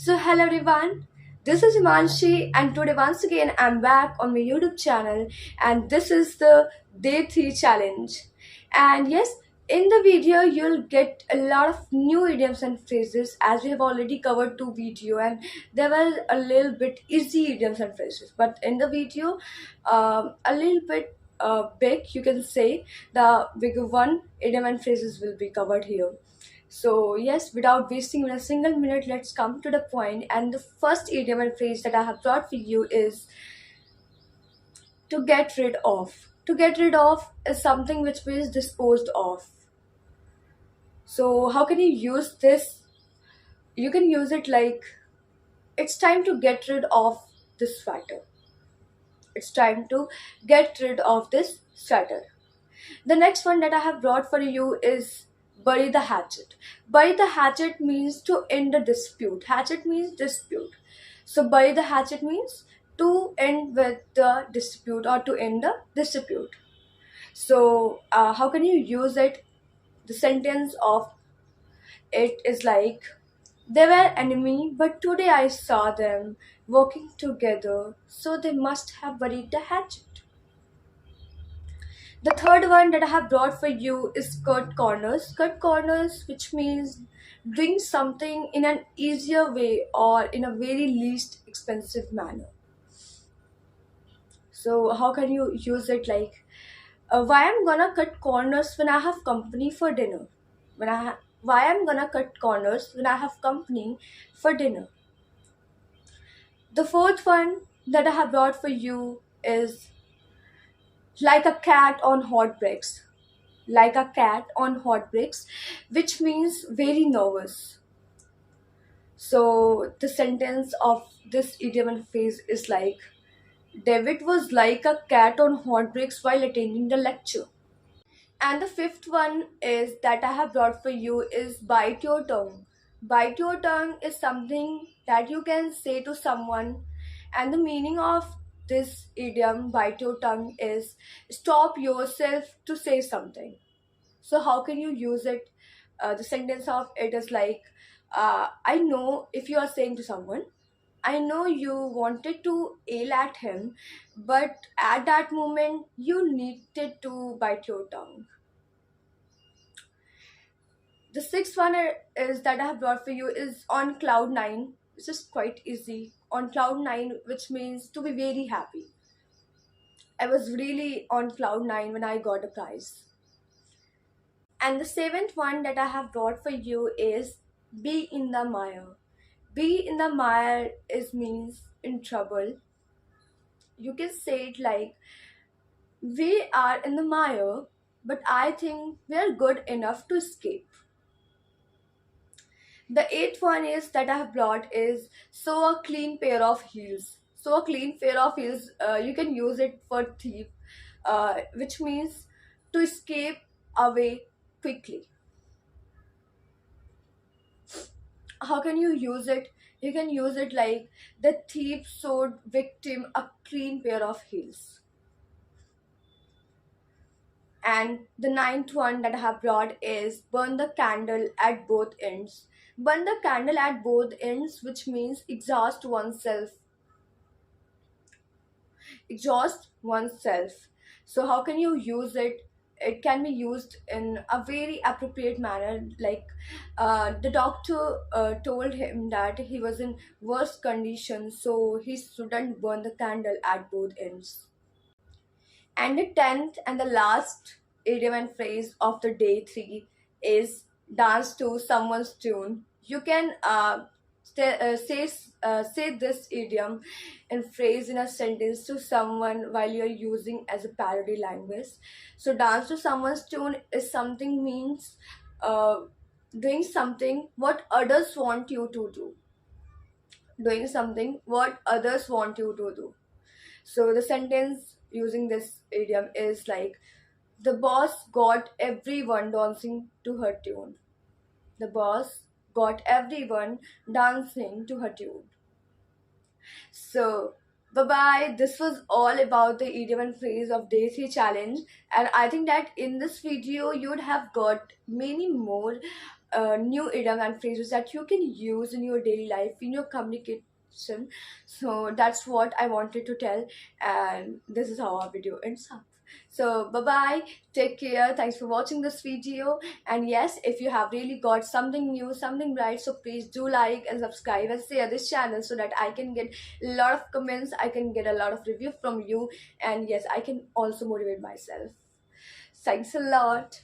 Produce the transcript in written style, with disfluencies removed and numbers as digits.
Hello everyone, this is Himanshi, and today once again I'm back on my YouTube channel, and this is the day 3 challenge. And yes, in the video you'll get a lot of new idioms and phrases as we have already covered two video, and there were a little bit easy idioms and phrases. But in the video, a little bit big, you can say the bigger one idiom and phrases will be covered here. So, yes, without wasting a single minute, let's come to the point. And the first idiom and phrase that I have brought for you is to get rid of. To get rid of is something which means disposed of. So, how can you use this? You can use it like it's time to get rid of this sweater. It's time to get rid of this sweater. The next one that I have brought for you is bury the hatchet. Bury the hatchet means to end the dispute. Hatchet means dispute. So bury the hatchet means to end with the dispute or to end the dispute. So how can you use it? The sentence of it is like they were enemy, but today I saw them working together, so they must have buried the hatchet. The third one that I have brought for you is cut corners. Cut corners, which means doing something in an easier way or in a very least expensive manner. So, how can you use it like, why I'm gonna cut corners when I have company for dinner? Why I'm gonna cut corners when I have company for dinner? The fourth one that I have brought for you is like a cat on hot bricks. Like a cat on hot bricks, which means very nervous. So the sentence of this idiom and phrase is like David was like a cat on hot bricks while attending the lecture. And the fifth one is that I have brought for you is bite your tongue. Bite your tongue is something that you can say to someone, and the meaning of this idiom, bite your tongue, is stop yourself to say something. So how can you use it? The sentence of it is like, I know if you are saying to someone, I know you wanted to yell at him, but at that moment you needed to bite your tongue. The sixth one is that I have brought for you is on cloud nine, which is quite easy. On cloud nine, which means to be very happy. I was really on cloud nine when I got a prize. And the seventh one that I have brought for you is be in the mire. Be in the mire is means in trouble. You can say it like we are in the mire, but I think we are good enough to escape. The eighth one is that I have brought is sew a clean pair of heels. So a clean pair of heels, you can use it for thief, which means to escape away quickly. How can you use it? You can use it like the thief sewed victim a clean pair of heels. And the ninth one that I have brought is burn the candle at both ends. Burn the candle at both ends, which means exhaust oneself. Exhaust oneself. So how can you use it? It can be used in a very appropriate manner, like the doctor told him that he was in worse condition, so he shouldn't burn the candle at both ends. And the 10th and the last idiom and phrase of the day 3 is dance to someone's tune. You can say this idiom and phrase in a sentence to someone while you're using as a parody language. So dance to someone's tune is something means uh, doing something what others want you to do. Doing something what others want you to do. So the sentence using this idiom is like the boss got everyone dancing to her tune. The boss got everyone dancing to her tune. So, bye bye. This was all about the idiom and phrase of day 3 challenge. And I think that in this video, you would have got many more new idiom and phrases that you can use in your daily life, in your communication. So that's what I wanted to tell, and this is how our video ends up. So bye bye, take care, thanks for watching this video. And yes, if you have really got something new, something right, so please do like and subscribe and share this channel so that I can get a lot of comments, I can get a lot of review from you, and yes, I can also motivate myself. Thanks a lot.